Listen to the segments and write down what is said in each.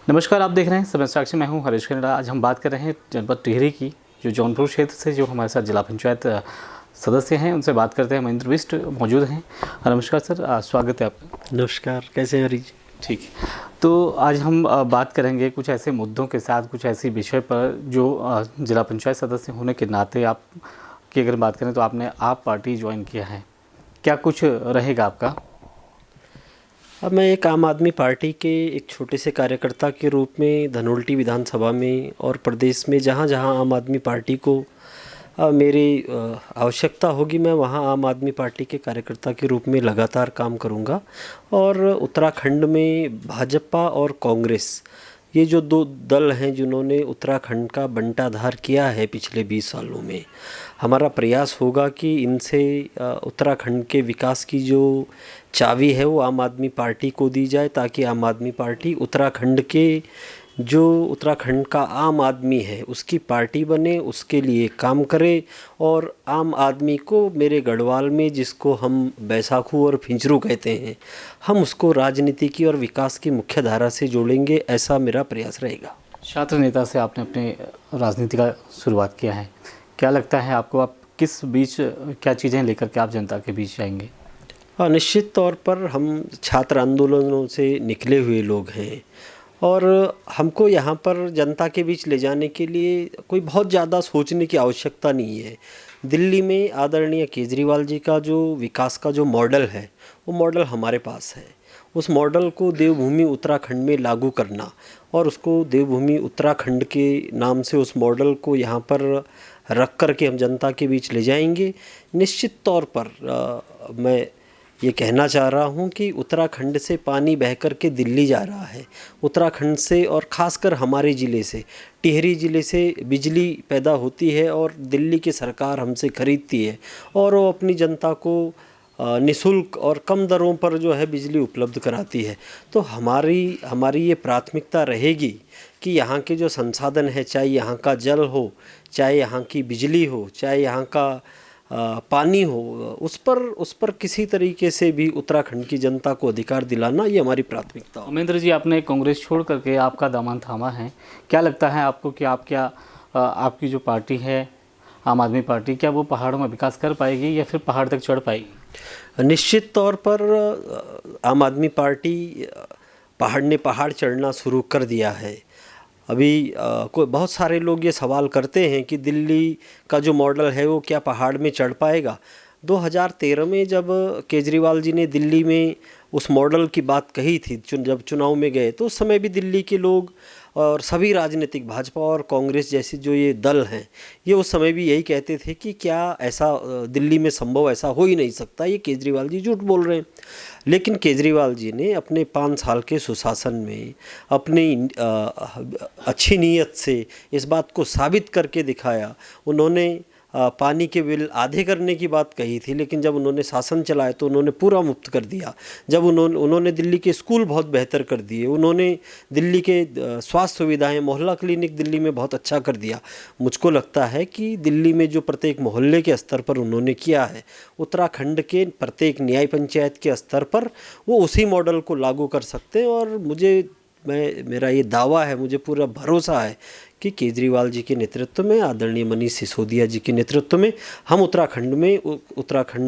नमस्कार, आप देख रहे हैं समय साक्षी। मैं हूं हरीश कनेडा। आज हम बात कर रहे हैं जनपद टिहरी की, जो जौनपुर क्षेत्र से जो हमारे साथ जिला पंचायत सदस्य हैं उनसे बात करते हैं। महेंद्र बिष्ट मौजूद हैं। नमस्कार सर, स्वागत है आपका। नमस्कार, कैसे हैं हरीश? ठीक है, तो आज हम बात करेंगे कुछ ऐसे मुद्दों के साथ, कुछ ऐसी विषय पर जो जिला पंचायत सदस्य होने के नाते आप की अगर बात करें तो आपने आप पार्टी ज्वाइन किया है, क्या कुछ रहेगा आपका? अब मैं एक आम आदमी पार्टी के एक छोटे से कार्यकर्ता के रूप में धनोल्टी विधानसभा में और प्रदेश में जहाँ जहाँ आम आदमी पार्टी को मेरी आवश्यकता होगी, मैं वहाँ आम आदमी पार्टी के कार्यकर्ता के रूप में लगातार काम करूँगा। और उत्तराखंड में भाजपा और कांग्रेस, ये जो दो दल हैं जिन्होंने उत्तराखंड का बंटाधार किया है पिछले 20 सालों में, हमारा प्रयास होगा कि इनसे उत्तराखंड के विकास की जो चाबी है वो आम आदमी पार्टी को दी जाए, ताकि आम आदमी पार्टी उत्तराखंड का आम आदमी है उसकी पार्टी बने, उसके लिए काम करे। और आम आदमी को मेरे गढ़वाल में, जिसको हम बैसाखू और फिंचरू कहते हैं, हम उसको राजनीति की और विकास की मुख्य धारा से जोड़ेंगे, ऐसा मेरा प्रयास रहेगा। छात्र नेता से आपने अपने राजनीति का शुरुआत किया है, क्या लगता है आपको, आप किस बीच क्या चीज़ें लेकर के आप जनता के बीच जाएंगे? निश्चित तौर पर हम छात्र आंदोलनों से निकले हुए लोग हैं और हमको यहाँ पर जनता के बीच ले जाने के लिए कोई बहुत ज़्यादा सोचने की आवश्यकता नहीं है। दिल्ली में आदरणीय केजरीवाल जी का जो विकास का जो मॉडल है, वो मॉडल हमारे पास है। उस मॉडल को देवभूमि उत्तराखंड में लागू करना और उसको देवभूमि उत्तराखंड के नाम से उस मॉडल को यहाँ पर रख कर के हम जनता के बीच ले जाएंगे। निश्चित तौर पर मैं ये कहना चाह रहा हूँ कि उत्तराखंड से पानी बह कर के दिल्ली जा रहा है। उत्तराखंड से और ख़ासकर हमारे ज़िले से, टिहरी ज़िले से बिजली पैदा होती है और दिल्ली की सरकार हमसे ख़रीदती है और वो अपनी जनता को निःशुल्क और कम दरों पर जो है बिजली उपलब्ध कराती है। तो हमारी ये प्राथमिकता रहेगी कि यहाँ के जो संसाधन है, चाहे यहाँ का जल हो, चाहे यहाँ की बिजली हो, चाहे यहाँ का पानी हो, उस पर किसी तरीके से भी उत्तराखंड की जनता को अधिकार दिलाना, ये हमारी प्राथमिकता है। महेंद्र जी, आपने कांग्रेस छोड़ करके आपका दामन थामा है, क्या लगता है आपको कि आपकी जो पार्टी है आम आदमी पार्टी, क्या वो पहाड़ों में विकास कर पाएगी या फिर पहाड़ तक चढ़ पाएगी? निश्चित तौर पर आम आदमी पार्टी पहाड़ चढ़ना शुरू कर दिया है। अभी कोई बहुत सारे लोग ये सवाल करते हैं कि दिल्ली का जो मॉडल है वो क्या पहाड़ में चढ़ पाएगा। 2013 में जब केजरीवाल जी ने दिल्ली में उस मॉडल की बात कही थी, जब चुनाव में गए, तो उस समय भी दिल्ली के लोग और सभी राजनीतिक, भाजपा और कांग्रेस जैसे जो ये दल हैं, ये उस समय भी यही कहते थे कि क्या ऐसा दिल्ली में संभव, ऐसा हो ही नहीं सकता, ये केजरीवाल जी झूठ बोल रहे हैं। लेकिन केजरीवाल जी ने अपने 5 साल के सुशासन में अपनी अच्छी नीयत से इस बात को साबित करके दिखाया। उन्होंने पानी के बिल आधे करने की बात कही थी, लेकिन जब उन्होंने शासन चलाया तो उन्होंने पूरा मुफ्त कर दिया। जब उन्होंने दिल्ली के स्कूल बहुत बेहतर कर दिए, उन्होंने दिल्ली के स्वास्थ्य सुविधाएं, मोहल्ला क्लिनिक दिल्ली में बहुत अच्छा कर दिया। मुझको लगता है कि दिल्ली में जो प्रत्येक मोहल्ले के स्तर पर उन्होंने किया है, उत्तराखंड के प्रत्येक न्याय पंचायत के स्तर पर वो उसी मॉडल को लागू कर सकते हैं। और मेरा ये दावा है, मुझे पूरा भरोसा है कि केजरीवाल जी के नेतृत्व में, आदरणीय मनीष सिसोदिया जी के नेतृत्व में, हम उत्तराखंड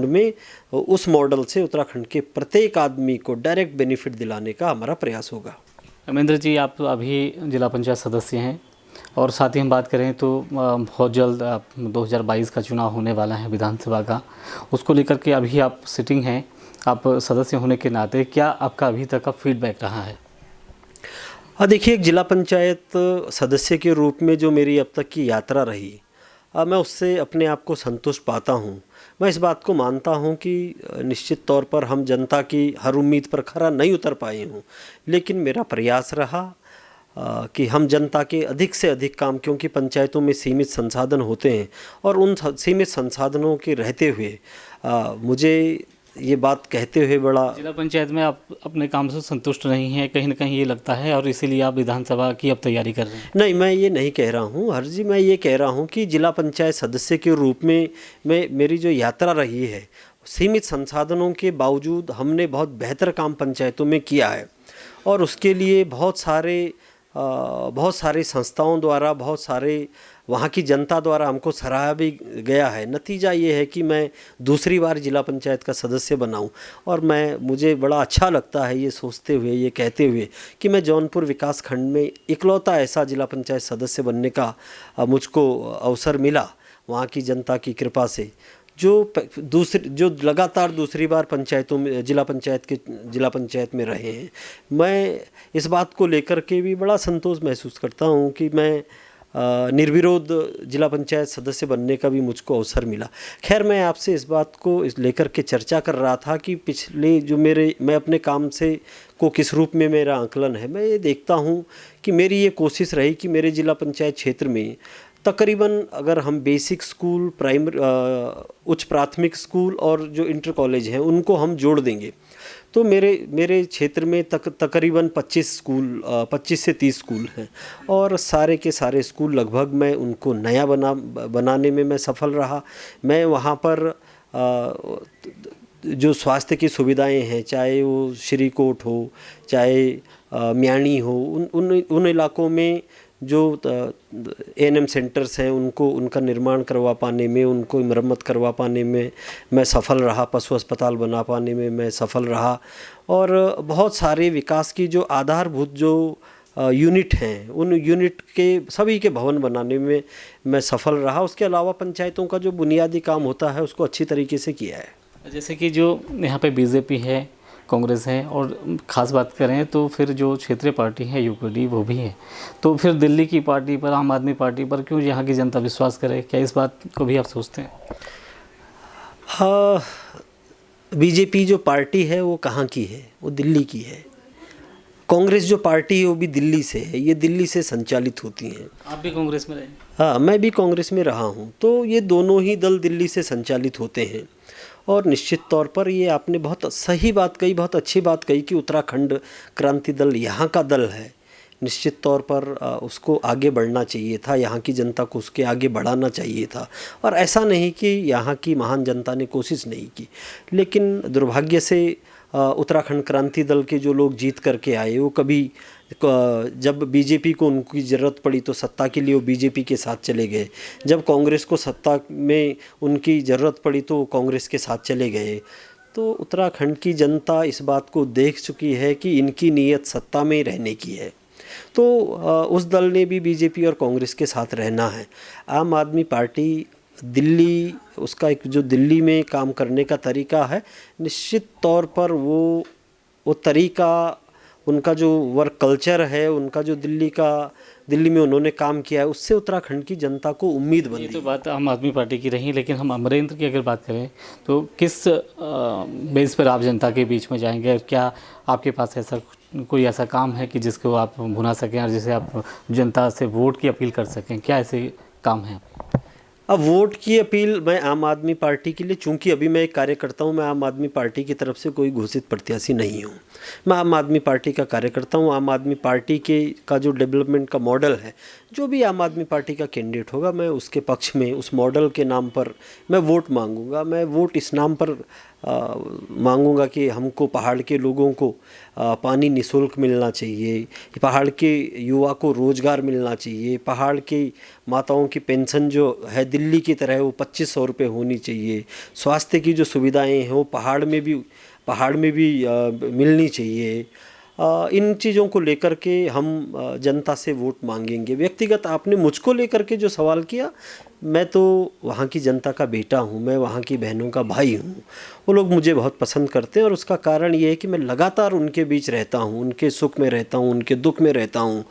में उस मॉडल से उत्तराखंड के प्रत्येक आदमी को डायरेक्ट बेनिफिट दिलाने का हमारा प्रयास होगा। महेंद्र जी, आप अभी जिला पंचायत सदस्य हैं और साथ ही हम बात करें तो बहुत जल्द 2022 का चुनाव होने वाला है विधानसभा का, उसको लेकर के अभी आप सिटिंग हैं, आप सदस्य होने के नाते क्या आपका अभी तक का फीडबैक रहा है? देखिए, एक जिला पंचायत सदस्य के रूप में जो मेरी अब तक की यात्रा रही, मैं उससे अपने आप को संतुष्ट पाता हूँ। मैं इस बात को मानता हूँ कि निश्चित तौर पर हम जनता की हर उम्मीद पर खरा नहीं उतर पाए हूँ, लेकिन मेरा प्रयास रहा कि हम जनता के अधिक से अधिक काम, क्योंकि पंचायतों में सीमित संसाधन होते हैं और उन सीमित संसाधनों के रहते हुए मुझे ये बात कहते हुए बड़ा, जिला पंचायत में आप अपने काम से संतुष्ट नहीं हैं कहीं ना कहीं, ये लगता है, और इसीलिए आप विधानसभा की अब तैयारी कर रहे हैं? नहीं, मैं ये नहीं कह रहा हूँ हर जी, मैं ये कह रहा हूँ कि जिला पंचायत सदस्य के रूप में मेरी जो यात्रा रही है, सीमित संसाधनों के बावजूद हमने बहुत बेहतर काम पंचायतों में किया है और उसके लिए बहुत सारे बहुत सारी संस्थाओं द्वारा, बहुत सारे वहाँ की जनता द्वारा हमको सराहा भी गया है। नतीजा ये है कि मैं दूसरी बार जिला पंचायत का सदस्य बनाऊं और मुझे बड़ा अच्छा लगता है ये सोचते हुए, ये कहते हुए कि मैं जौनपुर विकास खंड में इकलौता ऐसा जिला पंचायत सदस्य बनने का मुझको अवसर मिला वहाँ की जनता की कृपा से, जो लगातार दूसरी बार पंचायतों में जिला पंचायत में रहे हैं। मैं इस बात को लेकर के भी बड़ा संतोष महसूस करता हूँ कि मैं निर्विरोध जिला पंचायत सदस्य बनने का भी मुझको अवसर मिला। खैर, मैं आपसे इस बात को लेकर के चर्चा कर रहा था कि पिछले जो मैं अपने काम से को किस रूप में मेरा आंकलन है। मैं ये देखता हूँ कि मेरी ये कोशिश रही कि मेरे जिला पंचायत क्षेत्र में तकरीबन अगर हम बेसिक स्कूल, उच्च प्राथमिक स्कूल और जो इंटर कॉलेज हैं उनको हम जोड़ देंगे तो मेरे क्षेत्र में तकरीबन 25 से 30 स्कूल हैं और सारे के सारे स्कूल लगभग मैं उनको नया बनाने में मैं सफल रहा। मैं वहाँ पर जो स्वास्थ्य की सुविधाएं हैं, चाहे वो श्रीकोट हो, चाहे म्याणी हो, उन इलाकों में जो एएनएम सेंटर्स हैं उनका निर्माण करवा पाने में, उनको मरम्मत करवा पाने में मैं सफल रहा। पशु अस्पताल बना पाने में मैं सफल रहा और बहुत सारे विकास की जो आधारभूत जो यूनिट हैं उन यूनिट के सभी के भवन बनाने में मैं सफल रहा। उसके अलावा पंचायतों का जो बुनियादी काम होता है उसको अच्छी तरीके से किया है। जैसे कि जो यहाँ पे बीजेपी है, कांग्रेस है और ख़ास बात करें तो फिर जो क्षेत्रीय पार्टी है यूपीडी वो भी है, तो फिर दिल्ली की पार्टी पर, आम आदमी पार्टी पर क्यों यहाँ की जनता विश्वास करे? क्या इस बात को भी आप सोचते हैं? हाँ, बीजेपी जो पार्टी है वो कहाँ की है? वो दिल्ली की है। कांग्रेस जो पार्टी है वो भी दिल्ली से है, ये दिल्ली से संचालित होती हैं। आप भी कांग्रेस में रहे? हाँ, मैं भी कांग्रेस में रहा हूँ। तो ये दोनों ही दल दिल्ली से संचालित होते हैं और निश्चित तौर पर ये आपने बहुत सही बात कही, बहुत अच्छी बात कही कि उत्तराखंड क्रांति दल यहाँ का दल है। निश्चित तौर पर उसको आगे बढ़ना चाहिए था, यहाँ की जनता को उसके आगे बढ़ाना चाहिए था और ऐसा नहीं कि यहाँ की महान जनता ने कोशिश नहीं की। लेकिन दुर्भाग्य से उत्तराखंड क्रांति दल के जो लोग जीत करके आए वो कभी जब बीजेपी को उनकी ज़रूरत पड़ी तो सत्ता के लिए वो बीजेपी के साथ चले गए, जब कांग्रेस को सत्ता में उनकी ज़रूरत पड़ी तो कांग्रेस के साथ चले गए। तो उत्तराखंड की जनता इस बात को देख चुकी है कि इनकी नीयत सत्ता में रहने की है, तो उस दल ने भी बीजेपी और कांग्रेस के साथ रहना है। आम आदमी पार्टी दिल्ली, उसका एक जो दिल्ली में काम करने का तरीका है, निश्चित तौर पर वो तरीका, उनका जो वर्क कल्चर है, उनका जो दिल्ली में उन्होंने काम किया है, उससे उत्तराखंड की जनता को उम्मीद बंधी। ये तो बात आम आदमी पार्टी की रही, लेकिन हम अमरेंद्र की अगर बात करें तो किस बेस पर आप जनता के बीच में जाएंगे? क्या आपके पास कोई ऐसा काम है कि जिसको आप भुना सकें और जिसे आप जनता से वोट की अपील कर सकें? क्या ऐसे काम हैं? अब वोट की अपील मैं आम आदमी पार्टी के लिए, चूंकि अभी मैं एक कार्यकर्ता हूं, मैं आम आदमी पार्टी की तरफ से कोई घोषित प्रत्याशी नहीं हूं। मैं आम आदमी पार्टी का कार्यकर्ता हूं। आम आदमी पार्टी का जो डेवलपमेंट का मॉडल है, जो भी आम आदमी पार्टी का कैंडिडेट होगा, मैं उसके पक्ष में, उस मॉडल के नाम पर मैं वोट मांगूंगा। मैं वोट इस नाम पर मांगूंगा कि हमको पहाड़ के लोगों को पानी निःशुल्क मिलना चाहिए, पहाड़ के युवा को रोज़गार मिलना चाहिए, पहाड़ की माताओं की पेंशन जो है दिल्ली की तरह वो 2500 रुपये होनी चाहिए, स्वास्थ्य की जो सुविधाएं हैं वो पहाड़ में भी मिलनी चाहिए। इन चीज़ों को लेकर के हम जनता से वोट मांगेंगे। व्यक्तिगत आपने मुझको लेकर के जो सवाल किया, मैं तो वहाँ की जनता का बेटा हूँ, मैं वहाँ की बहनों का भाई हूँ। वो लोग मुझे बहुत पसंद करते हैं और उसका कारण ये है कि मैं लगातार उनके बीच रहता हूँ, उनके सुख में रहता हूँ, उनके दुख में रहता हूँ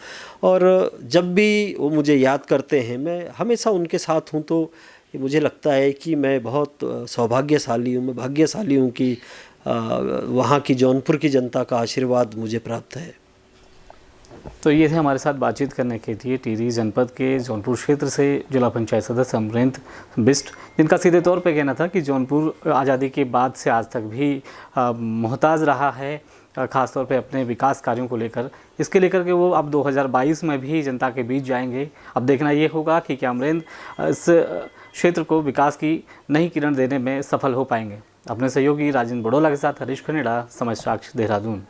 और जब भी वो मुझे याद करते हैं मैं हमेशा उनके साथ हूँ। तो मुझे लगता है कि मैं बहुत सौभाग्यशाली हूँ, मैं भाग्यशाली हूँ कि वहाँ की जौनपुर की जनता का आशीर्वाद मुझे प्राप्त है। तो ये थे हमारे साथ बातचीत करने के लिए टिहरी जनपद के जौनपुर क्षेत्र से जिला पंचायत सदस्य अमरेंद्र बिष्ट, जिनका सीधे तौर पे कहना था कि जौनपुर आज़ादी के बाद से आज तक भी मोहताज रहा है, ख़ास तौर पे अपने विकास कार्यों को लेकर। इसके लेकर के वो अब 2022 में भी जनता के बीच जाएंगे। अब देखना ये होगा कि क्या अमरेंद्र इस क्षेत्र को विकास की नई किरण देने में सफल हो पाएंगे। अपने सहयोगी राजेंद्र बड़ोला के साथ हरीश खनेड़ा, समय साक्ष्य, देहरादून।